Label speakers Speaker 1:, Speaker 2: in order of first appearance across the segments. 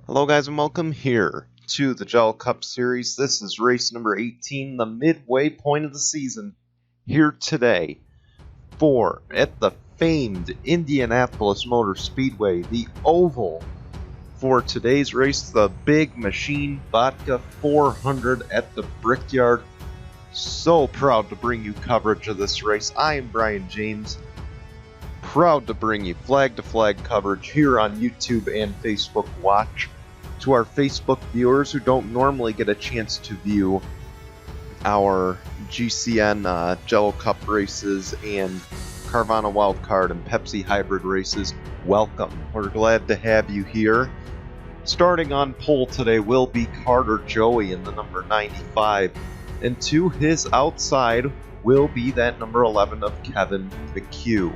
Speaker 1: Hello guys and welcome here to the Jello Cup Series. This is race number 18, the midway point of the season, here today at the famed Indianapolis Motor Speedway, the oval for today's race, the Big Machine Vodka 400 at the Brickyard. So proud to bring you coverage of this race. I am Brian James, proud to bring you flag-to-flag coverage here on YouTube and Facebook Watch. To our Facebook viewers who don't normally get a chance to view our GCN Jello Cup races and Carvana Wildcard and Pepsi Hybrid races, welcome. We're glad to have you here. Starting on pole today will be Carter Joey in the number 95, and to his outside will be that number 11 of Kevin McHugh.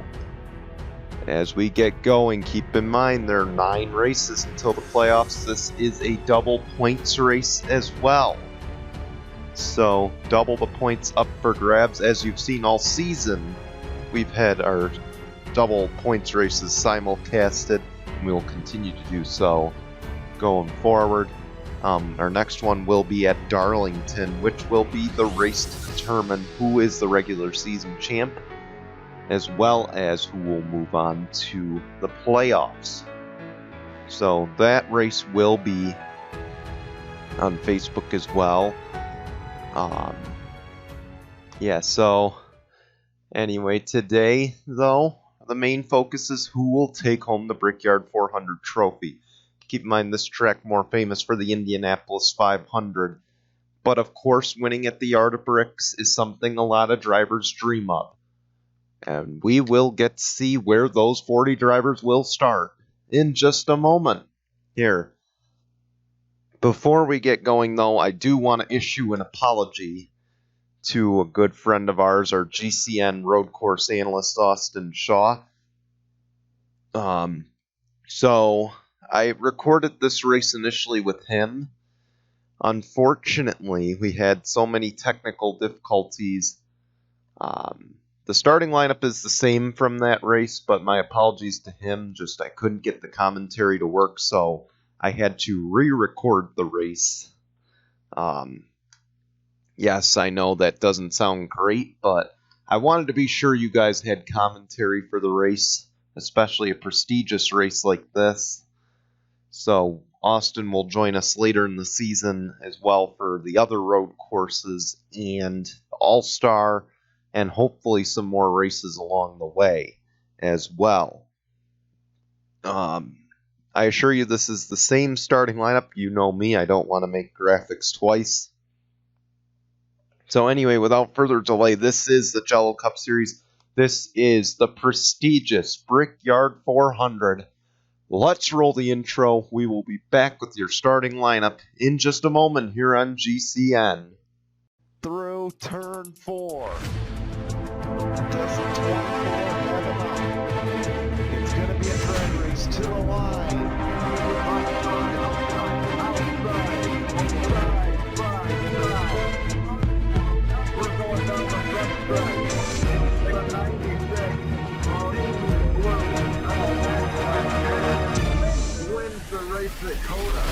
Speaker 1: As we get going, keep in mind there are 9 races until the playoffs. This is a double points race as well. So double the points up for grabs. As you've seen all season, we've had our double points races simulcasted, and we will continue to do so going forward. Our next one will be at Darlington, which will be the race to determine who is the regular season champ, as well as who will move on to the playoffs. So that race will be on Facebook as well. So anyway, today though, the main focus is who will take home the Brickyard 400 trophy. Keep in mind this track more famous for the Indianapolis 500, but of course winning at the Yard of Bricks is something a lot of drivers dream of. And we will get to see where those 40 drivers will start in just a moment here. Before we get going, though, I do want to issue an apology to a good friend of ours, our GCN road course analyst, Austin Shaw. So I recorded this race initially with him. Unfortunately, we had so many technical difficulties. The starting lineup is the same from that race, but my apologies to him. Just I couldn't get the commentary to work, so I had to re-record the race. Yes, I know that doesn't sound great, but I wanted to be sure you guys had commentary for the race, especially a prestigious race like this. So Austin will join us later in the season as well for the other road courses and All-Star, and hopefully some more races along the way as well. I assure you this is the same starting lineup. You know me, I don't want to make graphics twice. So anyway, without further delay, this is the Jello Cup Series. This is the prestigious Brickyard 400. Let's roll the intro. We will be back with your starting lineup in just a moment here on GCN.
Speaker 2: Through turn 4. It's going to be a drag race to the line. We're going down the front stretch. The 96 wins the race at Coda.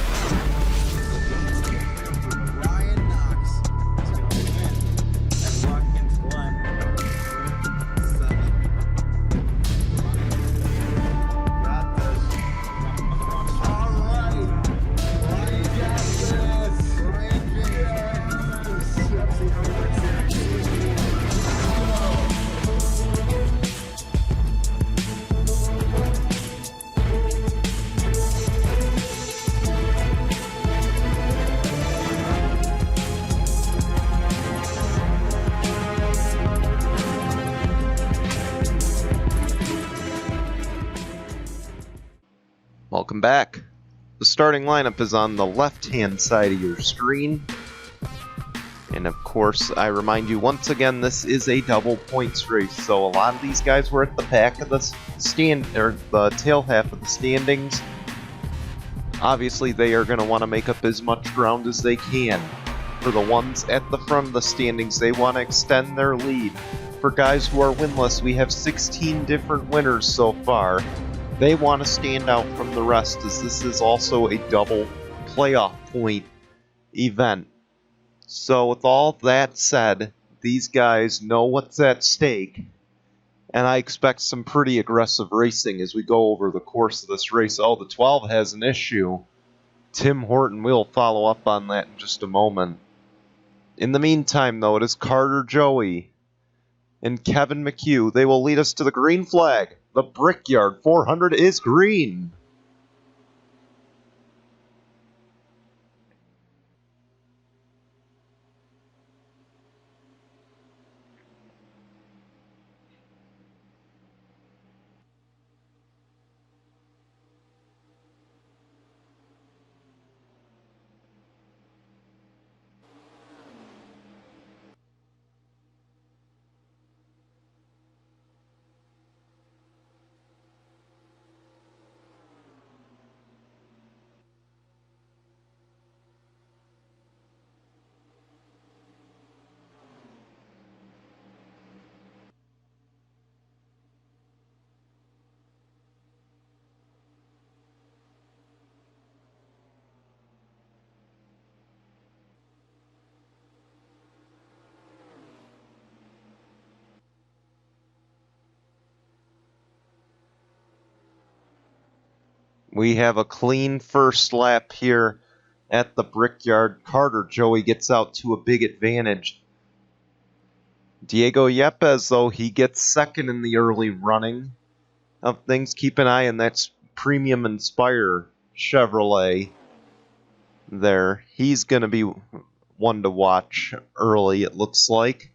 Speaker 1: Welcome back. The starting lineup is on the left-hand side of your screen. And of course, I remind you once again, this is a double points race. So a lot of these guys were at the back of the the tail half of the standings. Obviously, they are going to want to make up as much ground as they can. For the ones at the front of the standings, they want to extend their lead. For guys who are winless, we have 16 different winners so far. They want to stand out from the rest, as this is also a double playoff point event. So with all that said, these guys know what's at stake, and I expect some pretty aggressive racing as we go over the course of this race. Oh, the 12 has an issue. Tim Horton will follow up on that in just a moment. In the meantime, though, it is Carter Joey and Kevin McHugh. They will lead us to the green flag. The Brickyard 400 is green. We have a clean first lap here at the Brickyard. Carter Joey gets out to a big advantage. Diego Yepes, though, he gets second in the early running of things. Keep an eye on that Premium Inspire Chevrolet there. He's going to be one to watch early, it looks like.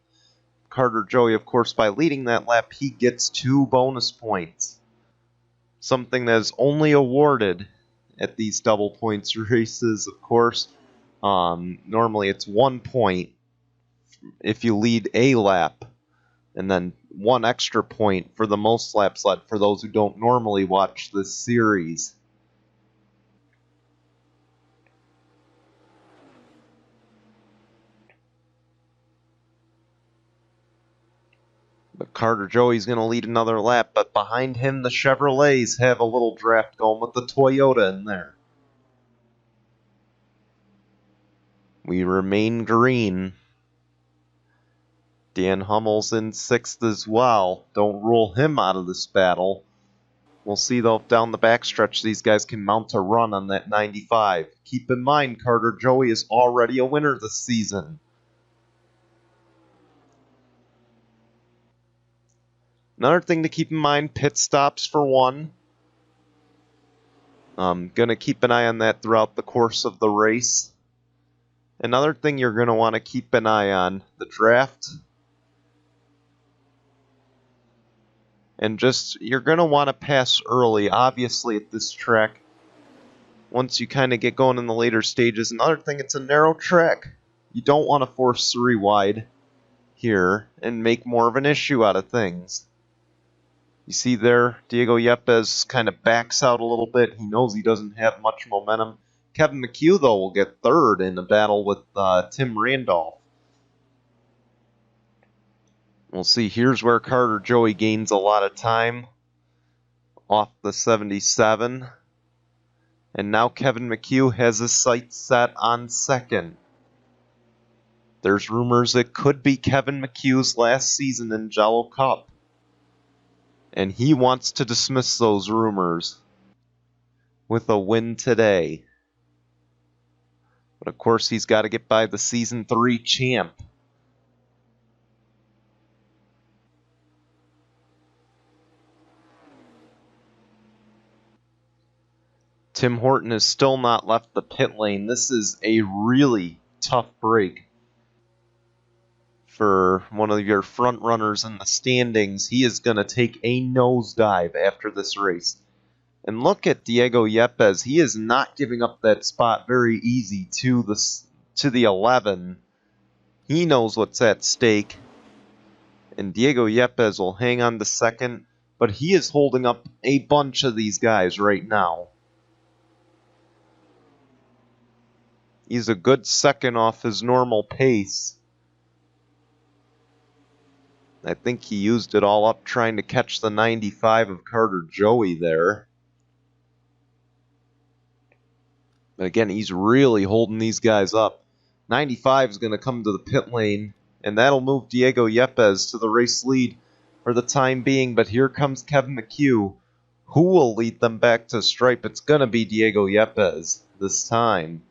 Speaker 1: Carter Joey, of course, by leading that lap, he gets 2 bonus points. Something that is only awarded at these double points races, of course. Normally it's 1 point if you lead a lap, and then 1 extra point for the most laps led for those who don't normally watch this series. But Carter Joey's going to lead another lap, but behind him the Chevrolets have a little draft going with the Toyota in there. We remain green. Dan Hummel's in 6th as well. Don't rule him out of this battle. We'll see, though, if down the backstretch these guys can mount a run on that 95. Keep in mind, Carter Joey is already a winner this season. Another thing to keep in mind, pit stops for one. I'm going to keep an eye on that throughout the course of the race. Another thing you're going to want to keep an eye on, the draft. And just, you're going to want to pass early, obviously, at this track. Once you kind of get going in the later stages. Another thing, it's a narrow track. You don't want to force 3 wide here and make more of an issue out of things. You see there, Diego Yepes kind of backs out a little bit. He knows he doesn't have much momentum. Kevin McHugh, though, will get 3rd in a battle with Tim Randolph. We'll see, here's where Carter Joey gains a lot of time off the 77. And now Kevin McHugh has his sights set on 2nd. There's rumors it could be Kevin McHugh's last season in Jello Cup. And he wants to dismiss those rumors with a win today. But of course, he's got to get by the Season 3 champ. Tim Horton has still not left the pit lane. This is a really tough break for one of your front runners in the standings. He is going to take a nosedive after this race. And look at Diego Yepes. He is not giving up that spot very easy to the 11. He knows what's at stake. And Diego Yepes will hang on to 2nd. But he is holding up a bunch of these guys right now. He's a good 2nd off his normal pace. I think he used it all up trying to catch the 95 of Carter Joey there. But again, he's really holding these guys up. 95 is going to come to the pit lane, and that'll move Diego Yepes to the race lead for the time being. But here comes Kevin McHugh. Who will lead them back to stripe? It's going to be Diego Yepes this time.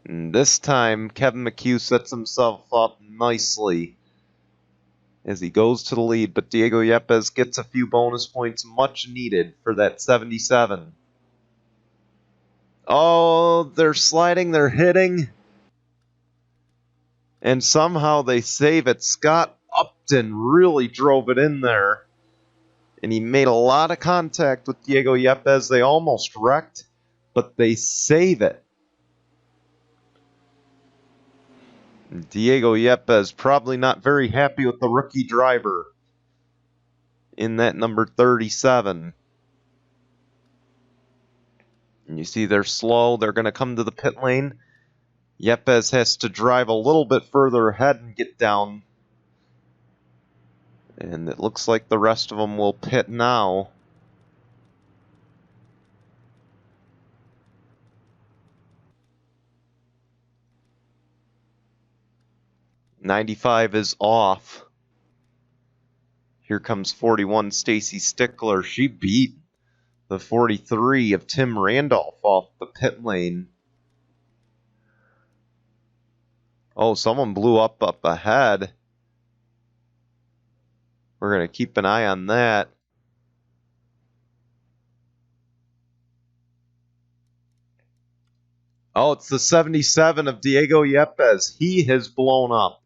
Speaker 1: And this time, Kevin McHugh sets himself up nicely as he goes to the lead, but Diego Yepes gets a few bonus points, much needed for that 77. Oh, they're sliding, they're hitting, and somehow they save it. Scott Upton really drove it in there, and he made a lot of contact with Diego Yepes. They almost wrecked, but they save it. Diego Yepes probably not very happy with the rookie driver in that number 37. And you see they're slow. They're going to come to the pit lane. Yepes has to drive a little bit further ahead and get down. And it looks like the rest of them will pit now. '95 is off. Here comes 41, Stacy Stickler. She beat the 43 of Tim Randolph off the pit lane. Oh, someone blew up ahead. We're going to keep an eye on that. Oh, it's the 77 of Diego Yepes. He has blown up.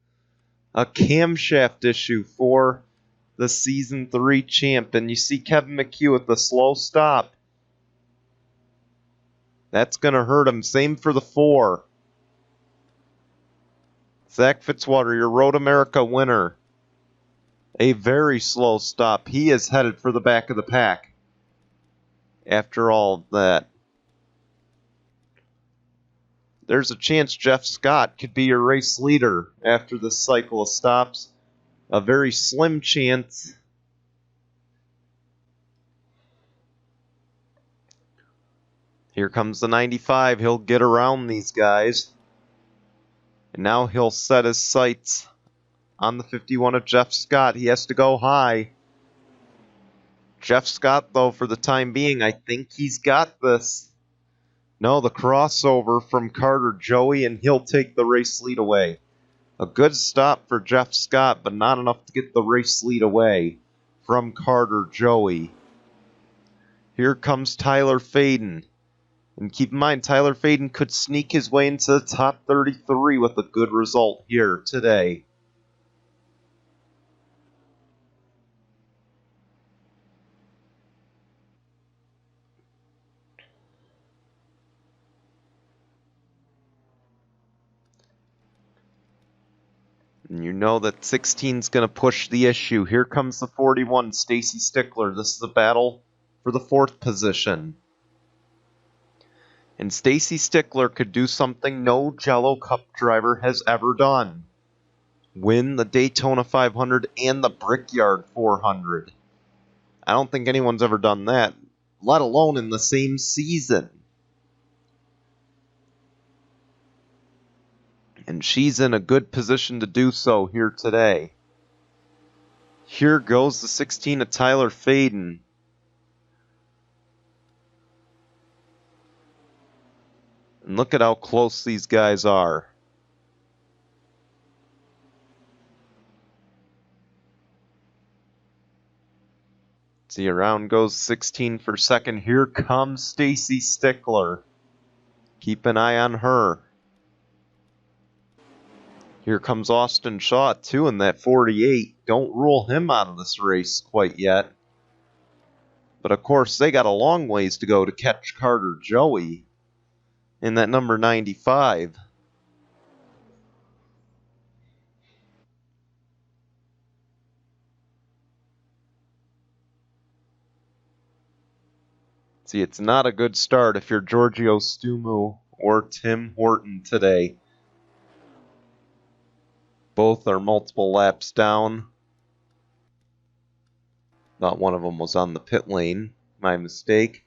Speaker 1: A camshaft issue for the Season 3 champ. And you see Kevin McHugh with the slow stop. That's going to hurt him. Same for the 4. Zach Fitzwater, your Road America winner. A very slow stop. He is headed for the back of the pack. After all of that. There's a chance Jeff Scott could be your race leader after this cycle of stops. A very slim chance. Here comes the 95. He'll get around these guys. And now he'll set his sights on the 51 of Jeff Scott. He has to go high. Jeff Scott, though, for the time being, I think he's got this. No, the crossover from Carter Joey, and he'll take the race lead away. A good stop for Jeff Scott, but not enough to get the race lead away from Carter Joey. Here comes Tyler Faden. And keep in mind, Tyler Faden could sneak his way into the top 33 with a good result here today. And you know that 16 is going to push the issue. Here comes the 41, Stacy Stickler. This is a battle for the 4th position. And Stacy Stickler could do something no Jello Cup driver has ever done. Win the Daytona 500 and the Brickyard 400. I don't think anyone's ever done that, let alone in the same season. And she's in a good position to do so here today. Here goes the 16 of Tyler Faden. And look at how close these guys are. See, around goes 16 for second. Here comes Stacy Stickler. Keep an eye on her. Here comes Austin Shaw, too, in that 48. Don't rule him out of this race quite yet. But, of course, they got a long ways to go to catch Carter Joey in that number 95. See, it's not a good start if you're Giorgio Stumu or Tim Horton today. Both are multiple laps down. Thought one of them was on the pit lane. My mistake.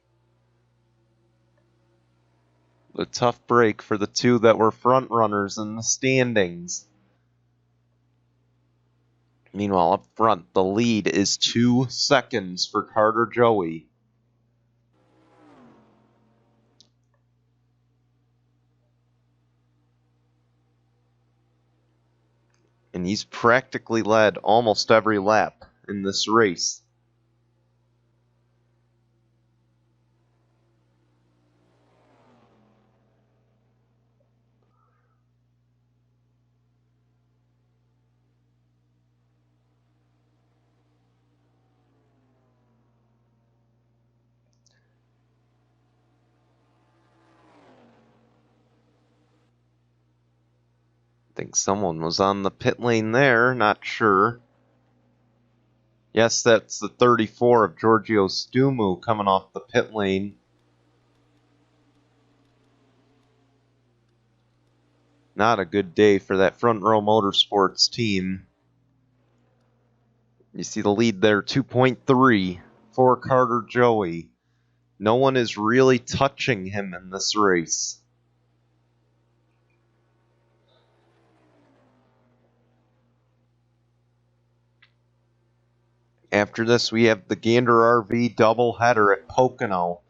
Speaker 1: A tough break for the two that were front runners in the standings. Meanwhile, up front, the lead is 2 seconds for Carter Joey. And he's practically led almost every lap in this race. I think someone was on the pit lane there, not sure. Yes, that's the 34 of Giorgio Stumu coming off the pit lane. Not a good day for that Front Row Motorsports team. You see the lead there, 2.3 for Carter Joey. No one is really touching him in this race. After this, we have the Gander RV doubleheader at Pocono.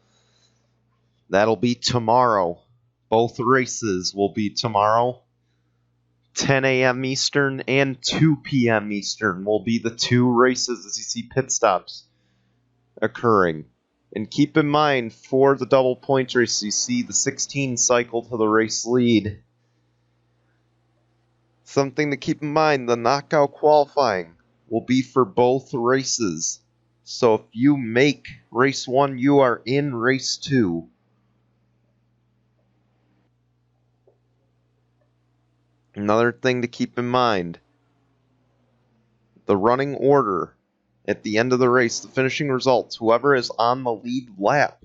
Speaker 1: That'll be tomorrow. Both races will be tomorrow. 10 a.m. Eastern and 2 p.m. Eastern will be the two races as you see pit stops occurring. And keep in mind, for the double points race, you see the 16 cycle to the race lead. Something to keep in mind, the knockout qualifying will be for both races. So if you make race 1, you are in race 2. Another thing to keep in mind, the running order at the end of the race, the finishing results, whoever is on the lead lap,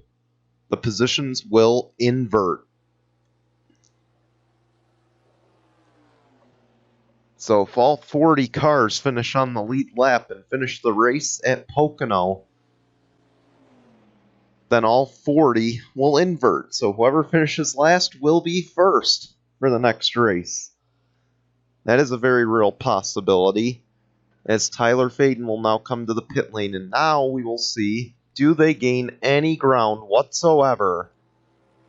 Speaker 1: the positions will invert. So if all 40 cars finish on the lead lap and finish the race at Pocono, then all 40 will invert. So whoever finishes last will be first for the next race. That is a very real possibility, as Tyler Faden will now come to the pit lane, and now we will see, do they gain any ground whatsoever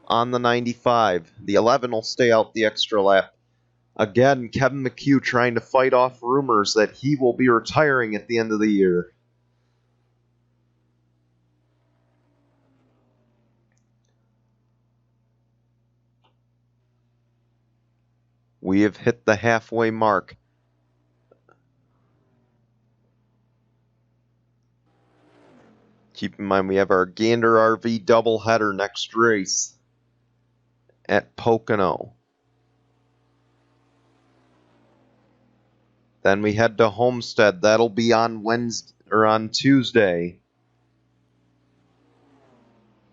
Speaker 1: on the 95? The 11 will stay out the extra lap. Again, Kevin McHugh trying to fight off rumors that he will be retiring at the end of the year. We have hit the halfway mark. Keep in mind we have our Gander RV doubleheader next race at Pocono. Then we head to Homestead. That'll be on Wednesday or on Tuesday.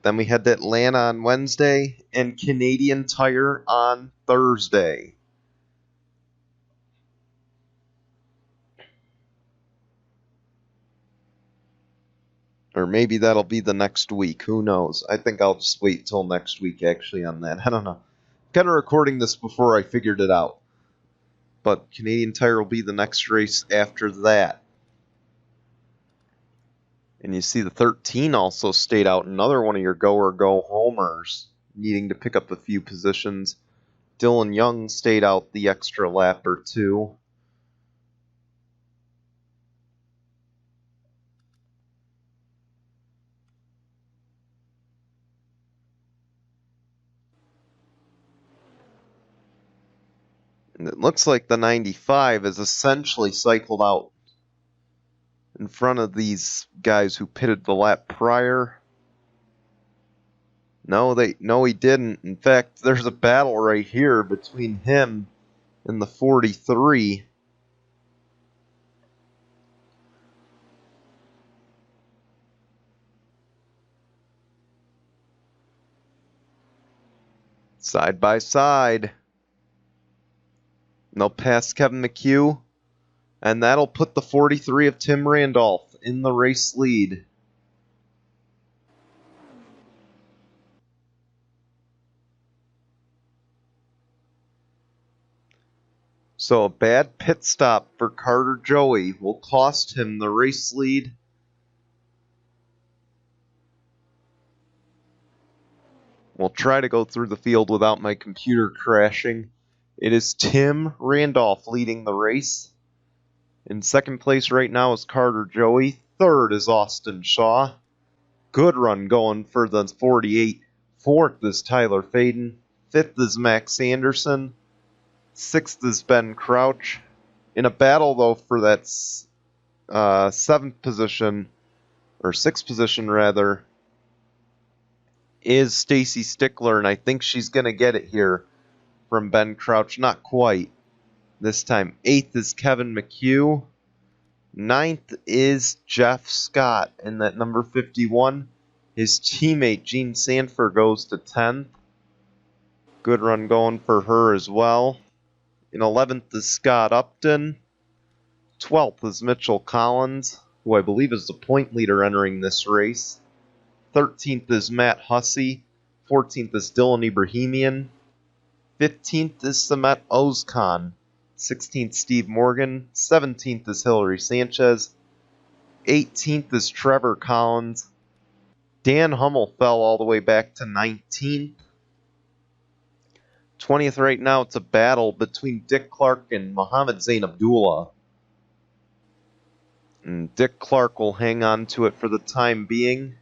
Speaker 1: Then we head to Atlanta on Wednesday and Canadian Tire on Thursday. Or maybe that'll be the next week. Who knows? I think I'll just wait till next week actually on that. I don't know. Kind of recording this before I figured it out. But Canadian Tire will be the next race after that. And you see the 13 also stayed out. Another one of your go or go homers needing to pick up a few positions. Dylan Young stayed out the extra lap or two. And it looks like the 95 is essentially cycled out in front of these guys who pitted the lap prior. No, he didn't. In fact, there's a battle right here between him and the 43. Side by side. They'll pass Kevin McHugh, and that'll put the 43 of Tim Randolph in the race lead. So a bad pit stop for Carter Joey will cost him the race lead. We'll try to go through the field without my computer crashing. It is Tim Randolph leading the race. In second place right now is Carter Joey. Third is Austin Shaw. Good run going for the 48. Fourth is Tyler Faden. Fifth is Max Anderson. Sixth is Ben Crouch. In a battle, though, for that seventh position, or sixth position, rather, is Stacy Stickler, and I think she's going to get it here from Ben Crouch. Not quite this time. Eighth is Kevin McHugh. Ninth is Jeff Scott, and that number 51. His teammate, Gene Sanford, goes to 10th. Good run going for her as well. In 11th is Scott Upton. 12th is Mitchell Collins, who I believe is the point leader entering this race. 13th is Matt Hussey. 14th is Dylan Ibrahimian. 15th is Samet Ozkan. 16th, Steve Morgan. 17th is Hillary Sanchez. 18th is Trevor Collins. Dan Hummel fell all the way back to 19th. 20th right now, it's a battle between Dick Clark and Mohammed Zain Abdullah. And Dick Clark will hang on to it for the time being.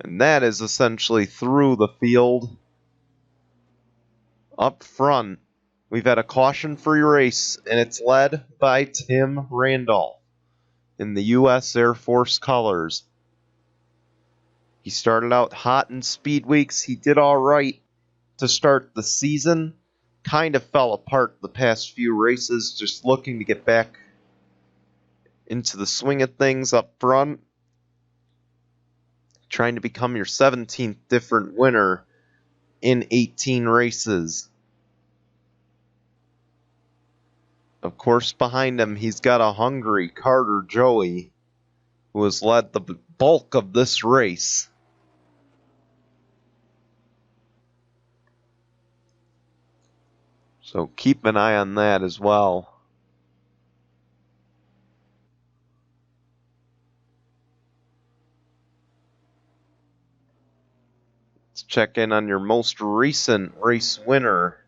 Speaker 1: And that is essentially through the field. Up front, we've had a caution-free race, and it's led by Tim Randolph in the U.S. Air Force colors. He started out hot in speed weeks. He did all right to start the season. Kind of fell apart the past few races, just looking to get back into the swing of things up front. Trying to become your 17th different winner in 18 races. Of course, behind him, he's got a hungry Carter Joey, who has led the bulk of this race. So keep an eye on that as well. Let's check in on your most recent race winner.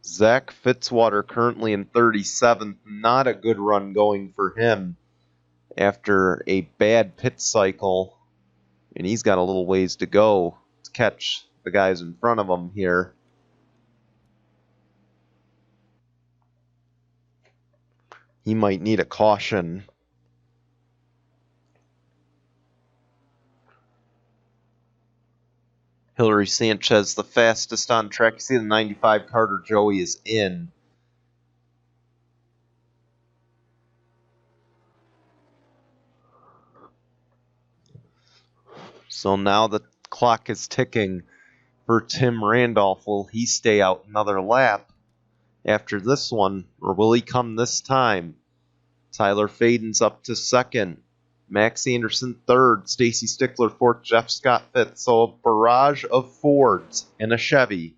Speaker 1: Zach Fitzwater currently in 37th. Not a good run going for him after a bad pit cycle. And he's got a little ways to go to catch the guys in front of him here. He might need a caution. Hillary Sanchez, the fastest on track. You see the 95 Carter Joey is in. So now the clock is ticking for Tim Randolph. Will he stay out another lap after this one, or will he come this time? Tyler Faden's up to second. Max Anderson third. Stacy Stickler fourth. Jeff Scott fifth. So a barrage of Fords and a Chevy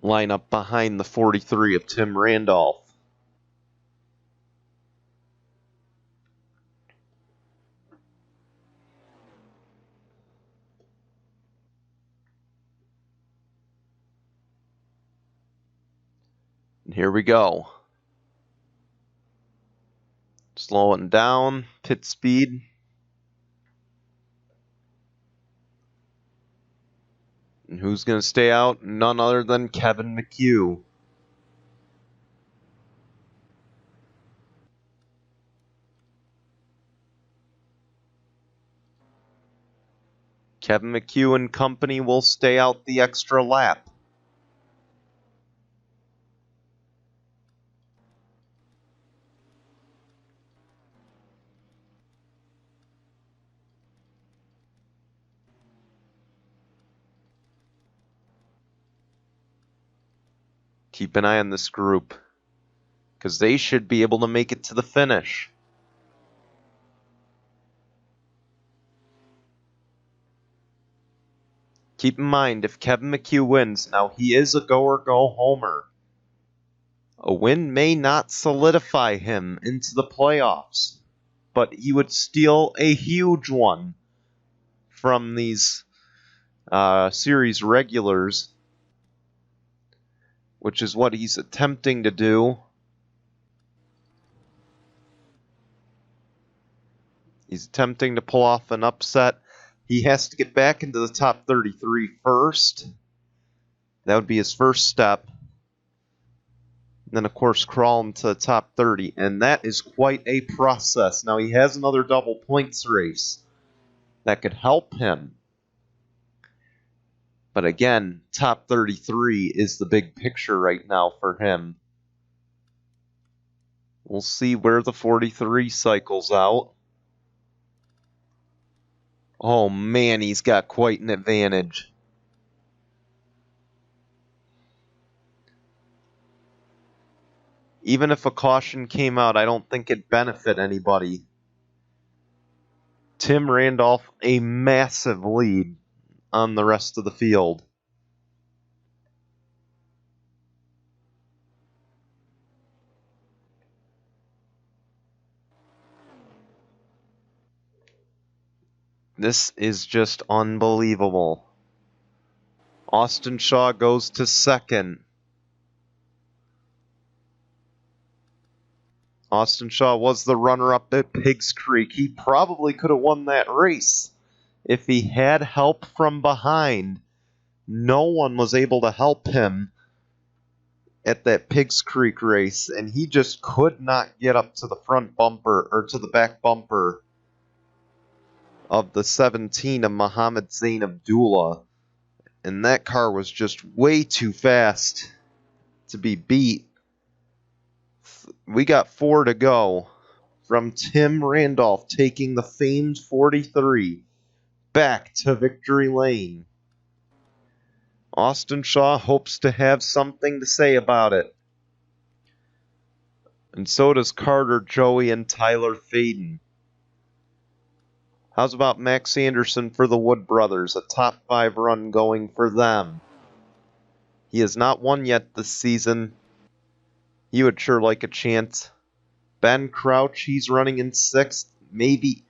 Speaker 1: line up behind the 43 of Tim Randolph. And here we go. Slowing down, pit speed. And who's going to stay out? None other than Kevin McHugh. Kevin McHugh and company will stay out the extra lap. Keep an eye on this group, because they should be able to make it to the finish. Keep in mind, if Kevin McHugh wins, now he is a go-or-go-homer. A win may not solidify him into the playoffs, but he would steal a huge one from these series regulars, which is what he's attempting to do. He's attempting to pull off an upset. He has to get back into the top 33 first. That would be his first step. And then, of course, crawl into the top 30. And that is quite a process. Now, he has another double points race that could help him. But again, top 33 is the big picture right now for him. We'll see where the 43 cycles out. Oh man, he's got quite an advantage. Even if a caution came out, I don't think it'd benefit anybody. Tim Randolph, a massive lead on the rest of the field. This is just unbelievable. Austin Shaw goes to second. Austin Shaw was the runner-up at Pigs Creek. He probably could have won that race if he had help from behind. No one was able to help him at that Pigs Creek race, and he just could not get up to the front bumper, or to the back bumper of the 17 of Muhammad Zain Abdullah. And that car was just way too fast to be beat. We got 4 to go from Tim Randolph taking the famed 43 back to victory lane. Austin Shaw hopes to have something to say about it. And so does Carter, Joey, and Tyler Faden. How's about Max Anderson for the Wood Brothers? A top 5 run going for them. He has not won yet this season. He would sure like a chance. Ben Crouch, he's running in 6th. Maybe,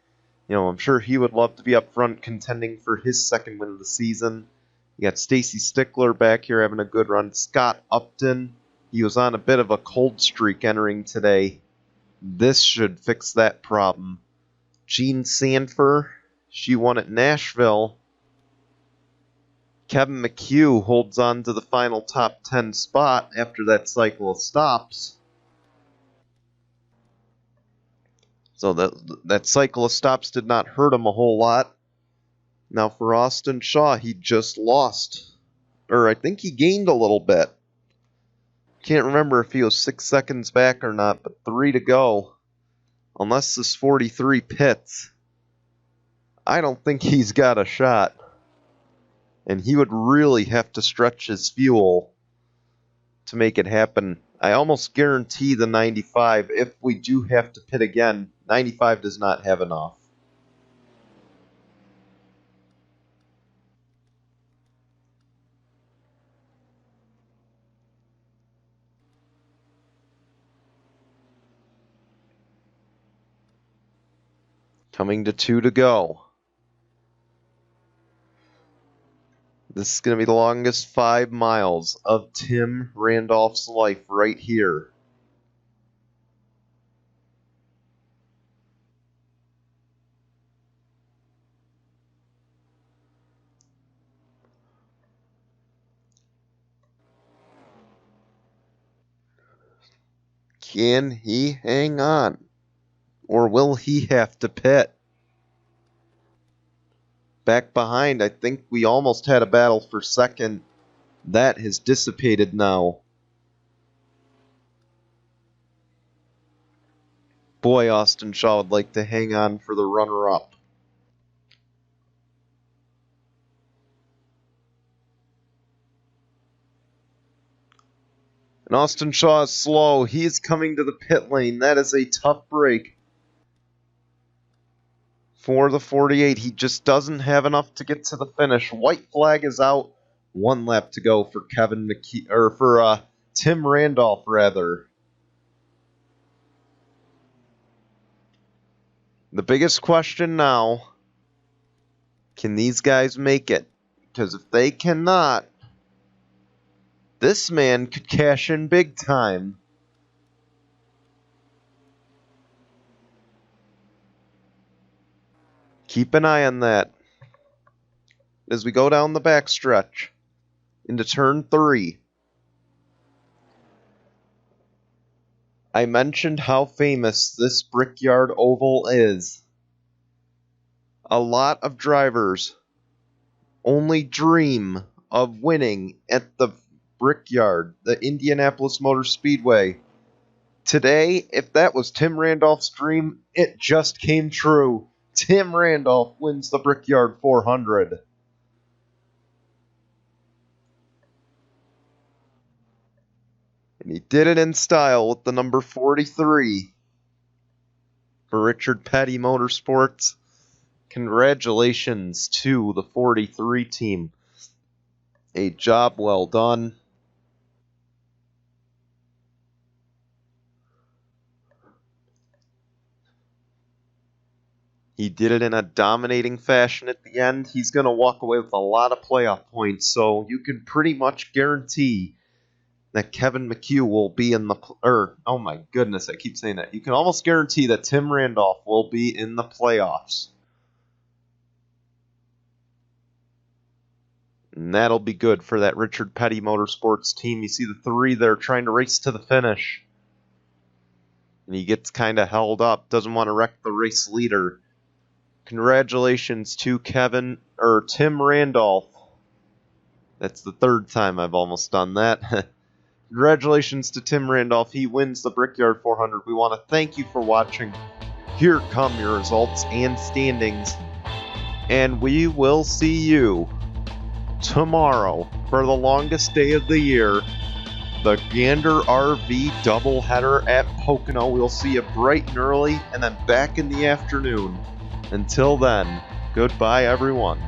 Speaker 1: I'm sure he would love to be up front contending for his second win of the season. You got Stacy Stickler back here having a good run. Scott Upton, he was on a bit of a cold streak entering today. This should fix that problem. Jean Sanford, she won at Nashville. Kevin McHugh holds on to the final top 10 spot after that cycle of stops. So that cycle of stops did not hurt him a whole lot. Now for Austin Shaw, he just lost. Or I think he gained a little bit. Can't remember if he was 6 seconds back or not, but 3 to go. Unless this 43 pits, I don't think he's got a shot. And he would really have to stretch his fuel to make it happen. I almost guarantee the 95, if we do have to pit again, 95 does not have enough. Coming to 2 to go. This is going to be the longest 5 miles of Tim Randolph's life right here. Can he hang on? Or will he have to pit? Back behind, I think we almost had a battle for second. That has dissipated now. Boy, Austin Shaw would like to hang on for the runner-up. And Austin Shaw is slow. He is coming to the pit lane. That is a tough break for the 48. He just doesn't have enough to get to the finish. White flag is out. 1 lap to go for Tim Randolph, rather. The biggest question now, can these guys make it? Because if they cannot, this man could cash in big time. Keep an eye on that as we go down the backstretch into turn 3. I mentioned how famous this Brickyard oval is. A lot of drivers only dream of winning at the Brickyard, the Indianapolis Motor Speedway. Today, if that was Tim Randolph's dream, it just came true. Tim Randolph wins the Brickyard 400. And he did it in style with the number 43 for Richard Petty Motorsports. Congratulations to the 43 team. A job well done. He did it in a dominating fashion at the end. He's going to walk away with a lot of playoff points, so you can pretty much guarantee that Kevin McHugh will be in the... oh my goodness, I keep saying that. You can almost guarantee that Tim Randolph will be in the playoffs. And that'll be good for that Richard Petty Motorsports team. You see the 3 there trying to race to the finish. And he gets kind of held up. Doesn't want to wreck the race leader. Congratulations to Tim Randolph. That's the 3rd time I've almost done that. Congratulations to Tim Randolph. He wins the Brickyard 400. We want to thank you for watching. Here come your results and standings. And we will see you tomorrow for the longest day of the year, the Gander RV doubleheader at Pocono. We'll see you bright and early and then back in the afternoon. Until then, goodbye everyone.